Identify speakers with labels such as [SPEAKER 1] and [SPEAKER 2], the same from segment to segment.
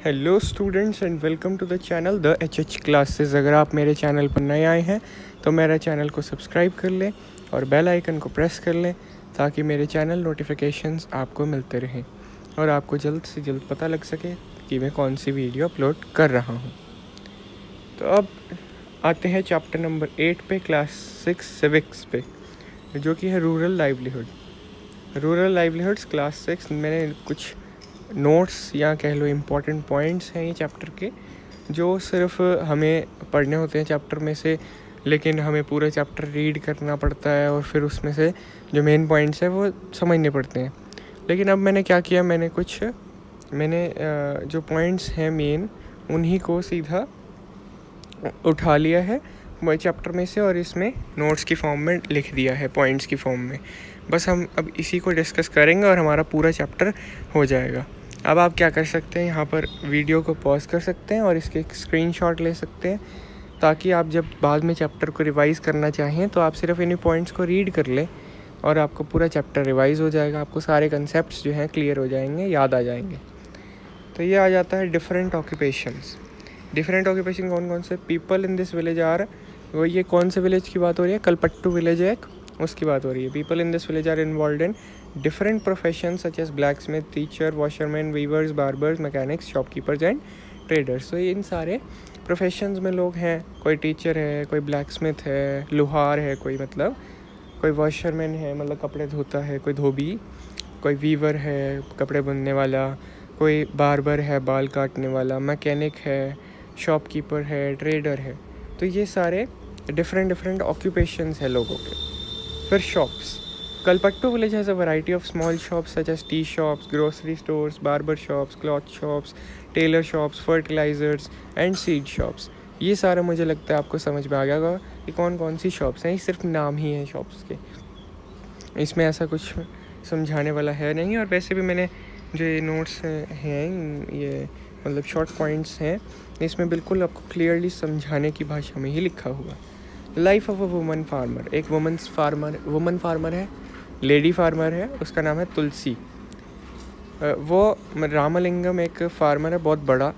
[SPEAKER 1] Hello students and welcome to the channel the H classes. अगर आप मेरे channel पर नए आए हैं तो मेरे चैनल को सब्सक्राइब कर लें और बेल आइकन को प्रेस कर लें ताकि मेरे चैनल नोटिफिकेशंस आपको मिलते रहें और आपको जल्द से जल्द पता लग सके कि मैं कौन सी वीडियो अपलोड कर रहा हूँ। तो अब आते हैं चैप्टर नंबर 8 पे, क्लास 6 सिविक्स पे, जो कि है रूरल लाइवलीहुड्स क्लास 6। मैंने कुछ नोट्स या कह लो इम्पॉर्टेंट पॉइंट्स हैं ये चैप्टर के, जो सिर्फ हमें पढ़ने होते हैं चैप्टर में से, लेकिन हमें पूरा चैप्टर रीड करना पड़ता है और फिर उसमें से जो मेन पॉइंट्स हैं वो समझने पड़ते हैं। लेकिन अब मैंने क्या किया, मैंने जो पॉइंट्स हैं मेन, उन्हीं को सीधा उठा लिया है चैप्टर में से और इसमें नोट्स की फॉर्म में लिख दिया है, पॉइंट्स की फॉर्म में। बस हम अब इसी को डिस्कस करेंगे और हमारा पूरा चैप्टर हो जाएगा। अब आप क्या कर सकते हैं, यहाँ पर वीडियो को पॉज कर सकते हैं और इसके स्क्रीनशॉट ले सकते हैं, ताकि आप जब बाद में चैप्टर को रिवाइज़ करना चाहें तो आप सिर्फ इन्हीं पॉइंट्स को रीड कर लें और आपको पूरा चैप्टर रिवाइज़ हो जाएगा। आपको सारे कंसेप्ट्स जो हैं क्लियर हो जाएंगे, याद आ जाएंगे। तो ये आ जाता है डिफरेंट ऑक्यूपेशन कौन कौन से। People in this village are, वो ये कौन से विलेज की बात हो रही है, कलपट्टू विलेज है उसकी बात हो रही है। People in this village are involve in different profession such as black smith, teacher, washerman, weavers, barbers, mechanics, shopkeepers and traders. तो इन सारे प्रोफेशंस में लोग हैं, कोई टीचर है, कोई ब्लैक स्मिथ है, लोहार है, कोई वॉशरमैन है मतलब कपड़े धोता है, कोई धोबी, कोई वीवर है कपड़े बुनने वाला, कोई बार्बर है बाल काटने वाला, मैकेनिक है, शॉपकीपर है, ट्रेडर है। तो ये सारे डिफरेंट ऑक्यूपेशंस है लोगों के। फिर shops, Kalpattu village has a variety of small shops such as tea shops, grocery stores, barber shops, cloth shops, tailor shops, fertilisers and seed shops. ये सारा मुझे लगता है आपको समझ में आ गया होगा कि कौन कौन सी शॉप्स हैं। ये सिर्फ नाम ही है शॉप्स के, इसमें ऐसा कुछ समझाने वाला है नहीं। और वैसे भी मैंने जो ये नोट्स हैं, ये मतलब शॉर्ट पॉइंट्स हैं, इसमें बिल्कुल आपको क्लियरली समझाने की भाषा में ही लिखा हुआ। Life of a woman farmer, एक वुमन फार्मर है, लेडी फार्मर है, उसका नाम है तुलसी। वो रामलिंगम एक फार्मर है बहुत बड़ा,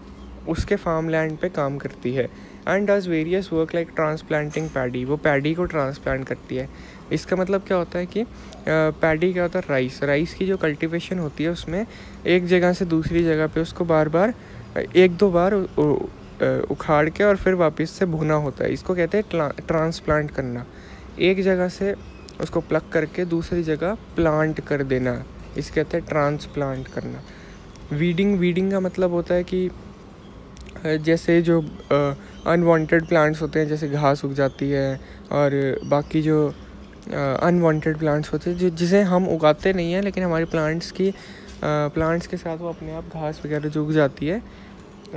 [SPEAKER 1] उसके फार्म लैंड पे काम करती है। And does various work like transplanting paddy, वो पैडी को ट्रांसप्लांट करती है। इसका मतलब क्या होता है कि पैडी क्या होता है, राइस की जो कल्टीवेशन होती है उसमें एक जगह से दूसरी जगह पे उसको बार बार 1-2 बार उखाड़ के और फिर वापस से भुना होता है। इसको कहते हैं ट्रांसप्लांट करना, एक जगह से उसको प्लग करके दूसरी जगह प्लांट कर देना, इसे कहते हैं ट्रांसप्लांट करना। वीडिंग का मतलब होता है कि जैसे जो अनवांटेड प्लांट्स होते हैं, जैसे घास उग जाती है और बाकी जो अनवांटेड प्लांट्स होते हैं जिसे हम उगाते नहीं हैं, लेकिन हमारे प्लांट्स के साथ वो अपने आप घास वगैरह जो उग जाती है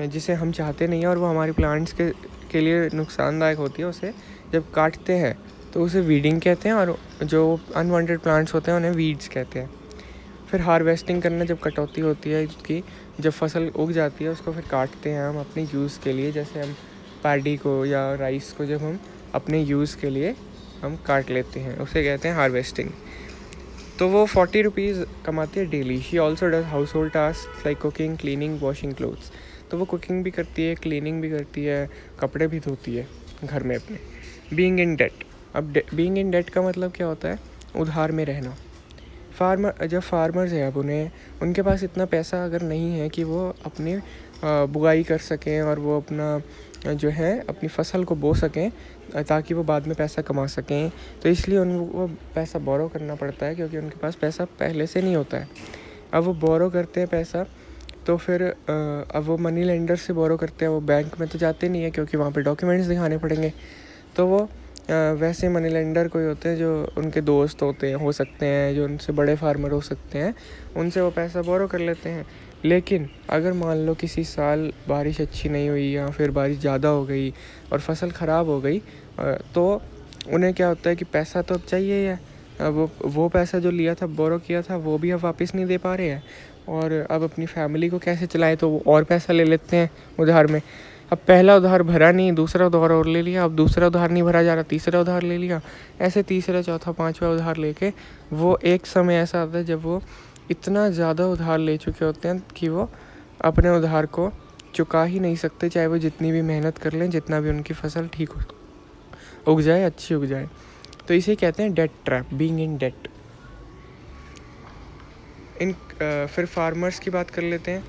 [SPEAKER 1] जिसे हम चाहते नहीं हैं और वो हमारे प्लांट्स के लिए नुकसानदायक होती है, उसे जब काटते हैं तो उसे वीडिंग कहते हैं और जो अनवांटेड प्लांट्स होते हैं उन्हें वीड्स कहते हैं। फिर हार्वेस्टिंग करना, जब कटौती होती है उसकी, जब फसल उग जाती है उसको फिर काटते हैं हम अपने यूज़ के लिए, जैसे हम पैडी को या राइस को जब हम अपने यूज़ के लिए हम काट लेते हैं, उसे कहते हैं हार्वेस्टिंग। तो वो 40 रुपीज़ कमाती है daily. She also does house hold task like cooking, cleaning, washing clothes. तो वो कुकिंग भी करती है, क्लीनिंग भी करती है, कपड़े भी धोती है घर में अपने। बीइंग इन डेट, अब बीइंग इन डेट का मतलब क्या होता है, उधार में रहना। जब फार्मर्स हैं, अब उनके पास इतना पैसा अगर नहीं है कि वो अपने बुआई कर सकें और वो अपना जो है अपनी फसल को बो सकें ताकि वो बाद में पैसा कमा सकें, तो इसलिए उनको पैसा बोरो करना पड़ता है, क्योंकि उनके पास पैसा पहले से नहीं होता है। अब वो बोरो करते हैं पैसा, तो फिर अब वो मनी लेंडर से बोरो करते हैं, वो बैंक में तो जाते नहीं है क्योंकि वहाँ पे डॉक्यूमेंट्स दिखाने पड़ेंगे। तो वो वैसे मनी लेंडर कोई होते हैं जो उनके दोस्त होते हैं, हो सकते हैं जो उनसे बड़े फार्मर हो सकते हैं, उनसे वो पैसा बोरो कर लेते हैं। लेकिन अगर मान लो किसी साल बारिश अच्छी नहीं हुई या फिर बारिश ज़्यादा हो गई और फसल ख़राब हो गई, तो उन्हें क्या होता है कि पैसा तो अब चाहिए है। अब वो पैसा जो लिया था, बोरो किया था, वो भी अब वापस नहीं दे पा रहे हैं और अब अपनी फैमिली को कैसे चलाएं, तो वो और पैसा ले लेते हैं उधार में। अब पहला उधार भरा नहीं, दूसरा उधार और ले लिया, अब दूसरा उधार नहीं भरा जा रहा, तीसरा उधार ले लिया, ऐसे तीसरा, चौथा, पांचवा उधार लेके वो एक समय ऐसा आता है जब वो इतना ज़्यादा उधार ले चुके होते हैं कि वो अपने उधार को चुका ही नहीं सकते, चाहे वो जितनी भी मेहनत कर लें, जितना भी उनकी फसल ठीक हो उग जाए, अच्छी उग जाए। तो इसे कहते हैं debt trap, being in debt. फिर फार्मर्स की बात कर लेते हैं।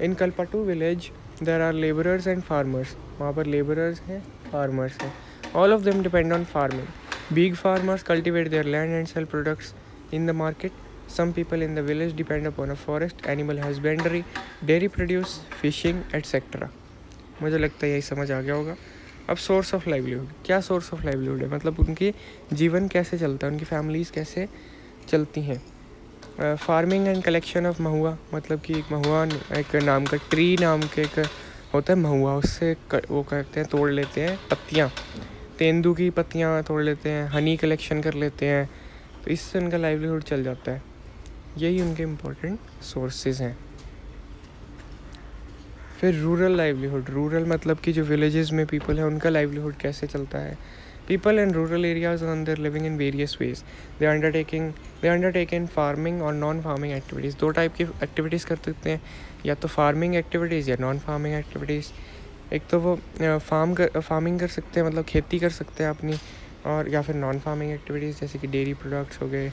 [SPEAKER 1] In Kalpattu village there are labourers and farmers. वहाँ पर लेबरर्स हैं, फार्मर्स हैं। All of them depend on farming. Big farmers cultivate their land and sell products in the market. Some people in the village depend upon a forest, animal husbandry, dairy produce, fishing etcetera. मुझे लगता है यही समझ आ गया होगा। अब source of livelihood, क्या सोर्स ऑफ लाइवलीहुड है, मतलब उनकी जीवन कैसे चलता है, उनकी फैमिलीज़ कैसे चलती हैं। फार्मिंग एंड कलेक्शन ऑफ महुआ, मतलब कि एक महुआ, एक नाम का ट्री नाम के एक होता है महुआ, उससे वो करते हैं, तोड़ लेते हैं पत्तियाँ, तेंदू की पत्तियाँ तोड़ लेते हैं, हनी कलेक्शन कर लेते हैं, तो इससे उनका लाइवलीहुड चल जाता है। यही उनके इम्पोर्टेंट सोर्सेज हैं। फिर रूरल लाइवलीहुड, रूरल मतलब कि जो विलेजेस में पीपल है उनका लाइवलीहुड कैसे चलता है। People in rural areas earn their living in various ways. They undertake in farming और non-farming activities. दो टाइप की एक्टिविटीज़ कर सकते हैं, या तो फार्मिंग एक्टिविटीज़ या नॉन फार्मिंग एक्टिविटीज़। एक तो वो फार्मिंग कर सकते हैं, मतलब खेती कर सकते हैं अपनी, और या फिर नॉन फार्मिंग एक्टिविटीज़ जैसे कि डेयरी प्रोडक्ट्स हो गए,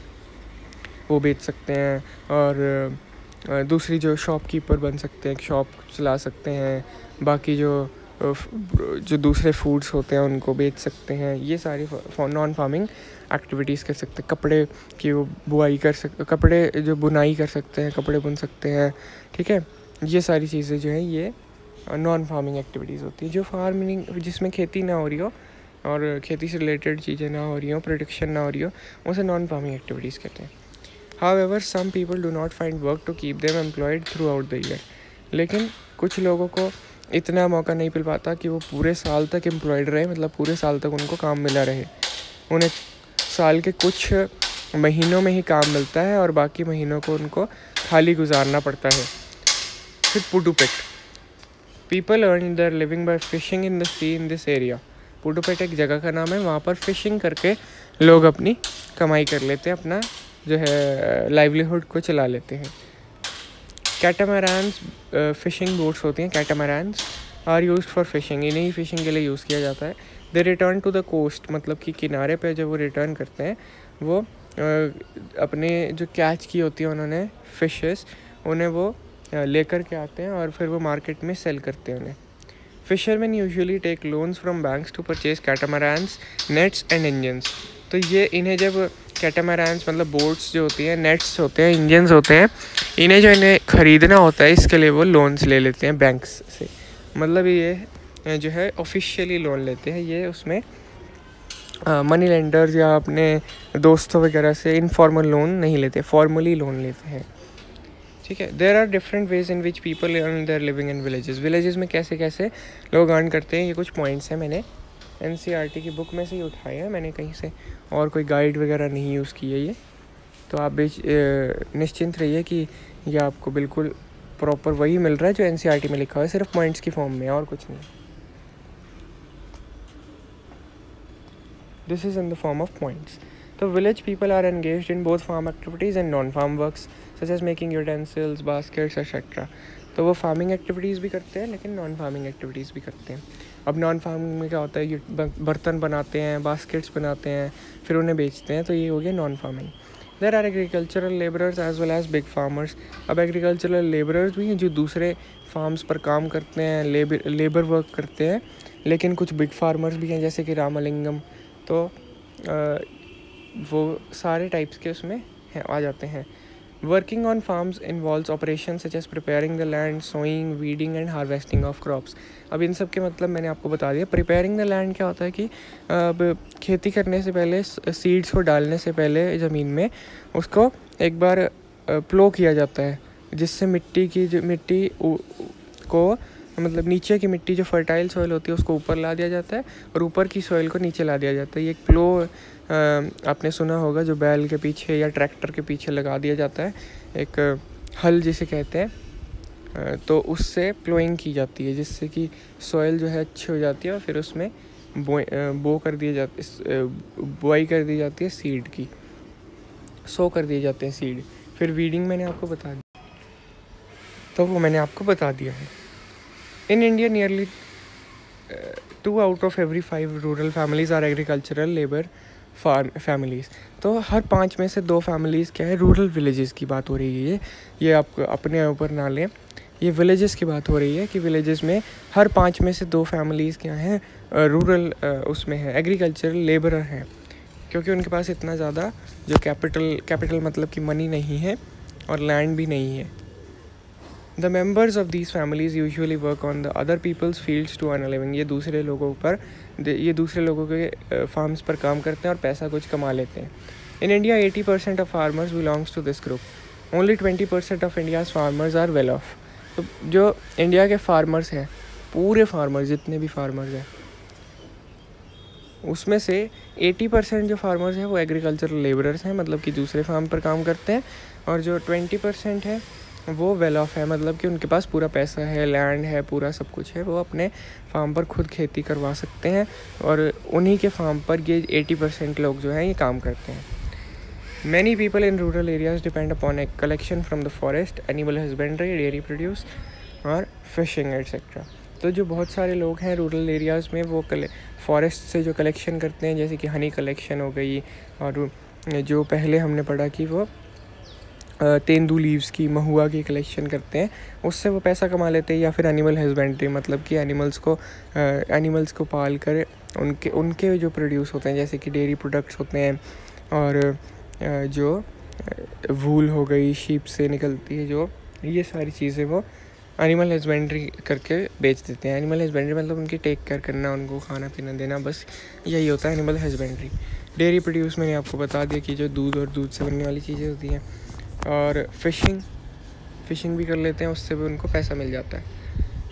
[SPEAKER 1] वो बेच सकते हैं। और दूसरी जो शॉपकीपर बन सकते हैं, शॉप चला सकते हैं। बाकी जो दूसरे फूड्स होते हैं उनको बेच सकते हैं। ये सारी नॉन फार्मिंग एक्टिविटीज़ कर सकते हैं। कपड़े की वो बुआई कर सकते, कपड़े जो बुनाई कर सकते हैं, कपड़े बुन सकते हैं, ठीक है। ये सारी चीज़ें जो हैं ये नॉन फार्मिंग एक्टिविटीज़ होती है। जो फार्मिंग जिसमें खेती ना हो रही हो और खेती से रिलेटेड चीज़ें ना हो रही हो, प्रोडक्शन ना हो रही हो, उसे नॉन फार्मिंग एक्टिविटीज़ कहते हैं। However, some people do not find work to keep them employed throughout the year. लेकिन कुछ लोगों को इतना मौका नहीं मिल पाता कि वो पूरे साल तक एम्प्लॉयड रहे, मतलब पूरे साल तक उनको काम मिला रहे। उन्हें साल के कुछ महीनों में ही काम मिलता है और बाकी महीनों को उनको खाली गुजारना पड़ता है। फिर Pudupet, people earn their living by fishing in the sea in this area. Pudupet एक जगह का नाम है, वहाँ पर फिशिंग करके लोग अपनी कमाई कर लेते हैं, अपना जो है लाइवलीहुड को चला लेते हैं। कैटामरान्स, फिशिंग बोट्स होती हैं, कैटामरान्स आर यूज्ड फॉर फिशिंग, इन्हें ही फिशिंग के लिए यूज़ किया जाता है। दे रिटर्न टू द कोस्ट, मतलब कि किनारे पे जब वो रिटर्न करते हैं, वो अपने जो कैच की होती है उन्होंने फिशेस, उन्हें वो लेकर के आते हैं और फिर वो मार्केट में सेल करते हैं उन्हें। Fisherman usually take loans from banks to purchase catamarans, nets and engines. तो ये इन्हें जब कैटामरान्स मतलब बोट्स जो होती हैं, नेट्स होते हैं, इंजन्स होते हैं, इन्हें जो इन्हें ख़रीदना होता है इसके लिए वो लोन्स ले लेते हैं बैंक्स से। मतलब ये जो है ऑफिशियली लोन लेते हैं, ये उसमें मनी लेंडर्स या अपने दोस्तों वगैरह से इनफॉर्मल लोन नहीं लेते, फॉर्मली लोन लेते हैं, ठीक है। There are different ways in which people earn their living in villages. Villages में कैसे कैसे लोग अर्न करते हैं, ये कुछ पॉइंट्स हैं, मैंने NCERT की बुक में से ही उठाए हैं, मैंने कहीं से और कोई गाइड वगैरह नहीं यूज़ की है ये। तो आप निश्चिंत रहिए कि ये आपको बिल्कुल प्रॉपर वही मिल रहा है जो NCERT में लिखा हुआ है, सिर्फ पॉइंट्स की फॉर्म में, और कुछ नहीं। This is in the form of points. तो village people are engaged in both farm activities and non farm works such as making utensils, baskets etcetera. तो वो फार्मिंग एक्टिविटीज़ भी करते हैं लेकिन नॉन फार्मिंग एक्टिविटीज़ भी करते हैं। अब नॉन फार्मिंग में क्या होता है, ये बर्तन बनाते हैं, बास्केट्स बनाते हैं, फिर उन्हें बेचते हैं, तो ये हो गया non farming. There are agricultural labourers as well as big farmers. अब एग्रीकल्चरल लेबरर्स भी हैं जो दूसरे फार्म्स पर काम करते हैं, लेबर वर्क करते हैं, लेकिन कुछ बिग फार्मर्स भी हैं जैसे कि रामलिंगम। तो वो सारे टाइप्स के उसमें हैं, आ जाते हैं। Working on farms involves operation such as preparing the land, sowing, weeding and harvesting of crops. अब इन सब के मतलब मैंने आपको बता दिया। प्रिपेयरिंग द लैंड क्या होता है कि अब खेती करने से पहले, सीड्स को डालने से पहले ज़मीन में उसको एक बार प्लो किया जाता है, जिससे मिट्टी को मतलब नीचे की मिट्टी जो फर्टाइल सॉइल होती है उसको ऊपर ला दिया जाता है और ऊपर की सॉइल को नीचे ला दिया जाता है। ये एक प्लो आपने सुना होगा, जो बैल के पीछे या ट्रैक्टर के पीछे लगा दिया जाता है, एक हल जिसे कहते हैं, तो उससे प्लोइंग की जाती है जिससे कि सॉइल जो है अच्छी हो जाती है और फिर उसमें बुआई कर दी जाती है सीड की, सो कर दिए जाते हैं सीड। फिर वीडिंग मैंने आपको बता दी, तो वो मैंने आपको बता दिया है। In India nearly 2 out of every 5 rural families are agricultural labour farm families. तो हर 5 में से 2 फैमिलीज़ क्या है, रूरल विलेजेस की बात हो रही है। ये आप अपने ऊपर ना लें, ये विलेजेस की बात हो रही है कि विलेजेस में हर 5 में से 2 फैमिलीज़ क्या हैं, रूरल उसमें है, एग्रीकल्चरल लेबरर हैं, क्योंकि उनके पास इतना ज़्यादा जो कैपिटल मतलब कि मनी नहीं है और लैंड भी नहीं है। The members of these families usually work on the other people's fields to earn a living. ये दूसरे लोगों के फार्म्स पर काम करते हैं और पैसा कुछ कमा लेते हैं। In India 80% of farmers belongs to this group. Only 20% of India's farmers are well off. तो जो इंडिया के फार्मर्स हैं, पूरे फार्मर्स जितने भी फार्मर्स हैं, उसमें से 80% जो फार्मर्स हैं वो एग्रीकल्चरल लेबरर्स हैं, मतलब कि दूसरे फार्म पर काम करते हैं, और जो 20% है वो वेल ऑफ है, मतलब कि उनके पास पूरा पैसा है, लैंड है, पूरा सब कुछ है, वो अपने फार्म पर खुद खेती करवा सकते हैं और उन्हीं के फार्म पर ये 80% लोग जो हैं ये काम करते हैं। Many people in rural areas depend upon a collection from the forest, animal husbandry, dairy produce और फिशिंग एट्सेट्रा। तो जो बहुत सारे लोग हैं रूरल एरियाज़ में वो फॉरेस्ट से जो कलेक्शन करते हैं, जैसे कि हनी कलेक्शन हो गई, और जो पहले हमने पढ़ा कि वो तेंदू लीव्स की, महुआ की कलेक्शन करते हैं, उससे वो पैसा कमा लेते हैं। या फिर एनिमल हस्बेंड्री, मतलब कि एनिमल्स को पाल कर उनके जो प्रोड्यूस होते हैं, जैसे कि डेयरी प्रोडक्ट्स होते हैं, और जो वूल हो गई, शीप से निकलती है जो, ये सारी चीज़ें वो एनिमल हस्बेंड्री करके बेच देते हैं। एनिमल हस्बेंड्री मतलब उनकी टेक केयर करना, उनको खाना पीना देना, बस यही होता है एनिमल हस्बेंड्री। डेयरी प्रोड्यूस मैंने आपको बता दिया कि जो दूध और दूध से बनने वाली चीज़ें होती हैं। और फिशिंग भी कर लेते हैं, उससे भी उनको पैसा मिल जाता है।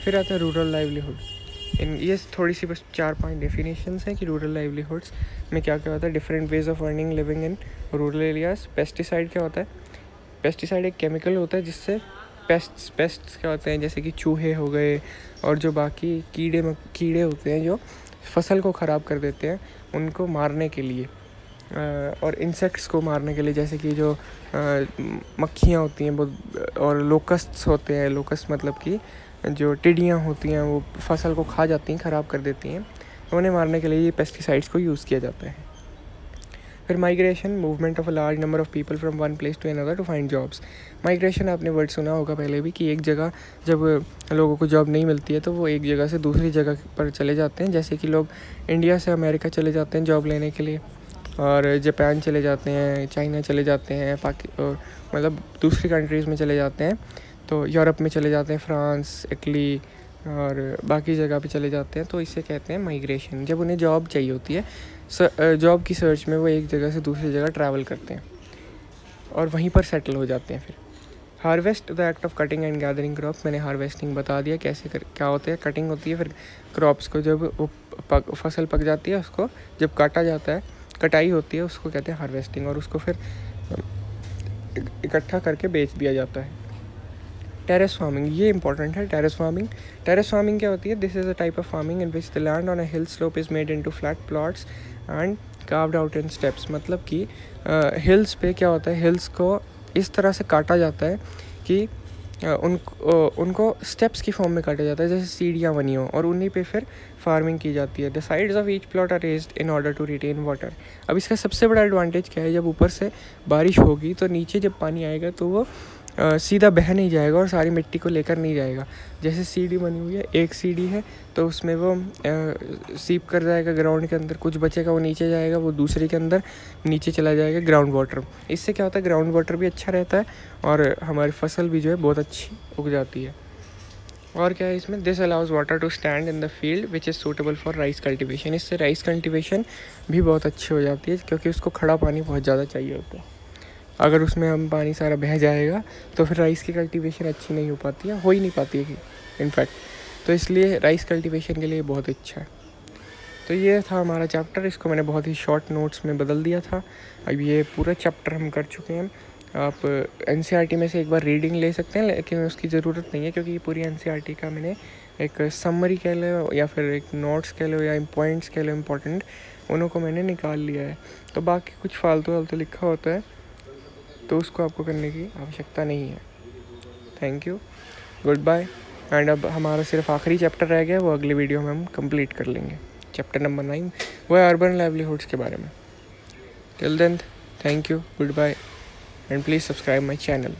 [SPEAKER 1] फिर आता है रूरल लाइवलीहुड। ये थोड़ी सी बस 4-5 डेफिनेशंस हैं कि रूरल लाइवलीहुड्स में क्या क्या होता है। Different ways of earning living in rural areas. Pesticide क्या होता है? पेस्टिसाइड एक केमिकल होता है जिससे पेस्ट्स क्या होते हैं, जैसे कि चूहे हो गए और जो बाकी कीड़े होते हैं जो फसल को ख़राब कर देते हैं, उनको मारने के लिए, और इंसेक्ट्स को मारने के लिए, जैसे कि जो मक्खियाँ होती हैं और लोकस्ट्स होते हैं। लोकस्ट मतलब कि जो टिड्डियाँ होती हैं, वो फसल को खा जाती हैं, ख़राब कर देती हैं, तो उन्हें मारने के लिए ये पेस्टिसाइड्स को यूज़ किया जाता है। फिर migration, movement of a large number of people from one place to another to find jobs. Migration आपने वर्ड सुना होगा पहले भी, कि एक जगह जब लोगों को जॉब नहीं मिलती है तो वो एक जगह से दूसरी जगह पर चले जाते हैं। जैसे कि लोग इंडिया से अमेरिका चले जाते हैं जॉब लेने के लिए, और जापान चले जाते हैं, चाइना चले जाते हैं, मतलब दूसरी कंट्रीज़ में चले जाते हैं, तो यूरोप में चले जाते हैं, फ्रांस, इटली और बाकी जगह पे चले जाते हैं। तो इसे कहते हैं माइग्रेशन। जब उन्हें जॉब चाहिए होती है, जॉब की सर्च में वो एक जगह से दूसरी जगह ट्रैवल करते हैं और वहीं पर सेटल हो जाते हैं। फिर harvest, the act of cutting and gathering crops. मैंने हार्वेस्टिंग बता दिया क्या होता है। कटिंग होती है, फिर क्रॉप्स को जब वो फसल पक जाती है, उसको जब काटा जाता है, कटाई होती है, उसको कहते हैं हार्वेस्टिंग, और उसको फिर इकट्ठा करके बेच दिया जाता है। टेरेस फार्मिंग, ये इंपॉर्टेंट है। टेरेस फार्मिंग क्या होती है? This is a type of farming in which the land on a hill slope is made into flat plots and carved out in steps. मतलब कि हिल्स पे क्या होता है, हिल्स को इस तरह से काटा जाता है कि उनको स्टेप्स की फॉर्म में काटा जाता है, जैसे सीढ़ियाँ बनी हो, और उन्हीं पे फिर फार्मिंग की जाती है। The sides of each plot are raised in order to retain water. अब इसका सबसे बड़ा एडवांटेज क्या है, जब ऊपर से बारिश होगी तो नीचे जब पानी आएगा तो वो सीधा बह नहीं जाएगा और सारी मिट्टी को लेकर नहीं जाएगा। जैसे सीढ़ी बनी हुई है, एक सीढ़ी है तो उसमें वो सीप कर जाएगा ग्राउंड के अंदर, कुछ बचेगा वो नीचे जाएगा, वो दूसरे के अंदर नीचे चला जाएगा ग्राउंड वाटर। इससे क्या होता है, ग्राउंड वाटर भी अच्छा रहता है और हमारी फसल भी जो है बहुत अच्छी उग जाती है। और क्या है इसमें, this allows water to stand in the field which is suitable for rice cultivation. इससे राइस कल्टिवेशन भी बहुत अच्छी हो जाती है, क्योंकि उसको खड़ा पानी बहुत ज़्यादा चाहिए होता है। अगर उसमें हम पानी सारा बह जाएगा तो फिर राइस की कल्टीवेशन अच्छी नहीं हो पाती है, हो ही नहीं पाती है इनफैक्ट। तो इसलिए राइस कल्टीवेशन के लिए बहुत अच्छा है। तो ये था हमारा चैप्टर, इसको मैंने बहुत ही शॉर्ट नोट्स में बदल दिया था। अब ये पूरा चैप्टर हम कर चुके हैं। आप एनसीईआरटी में से एक बार रीडिंग ले सकते हैं, लेकिन उसकी ज़रूरत नहीं है, क्योंकि ये पूरी एनसीईआरटी का मैंने एक समरी कह लो या फिर एक नोट्स कह लो या पॉइंट्स कह लो इम्पोर्टेंट, उन्हों को मैंने निकाल लिया है। तो बाकी कुछ फालतू लिखा होता है तो उसको आपको करने की आवश्यकता नहीं है। Thank you, goodbye. And अब हमारा सिर्फ आखिरी चैप्टर रह गया, वो अगले वीडियो में हम कंप्लीट कर लेंगे। चैप्टर नंबर 9 वो है अर्बन लाइवलीहुड्स के बारे में। Till then, thank you, goodbye, and please subscribe my channel.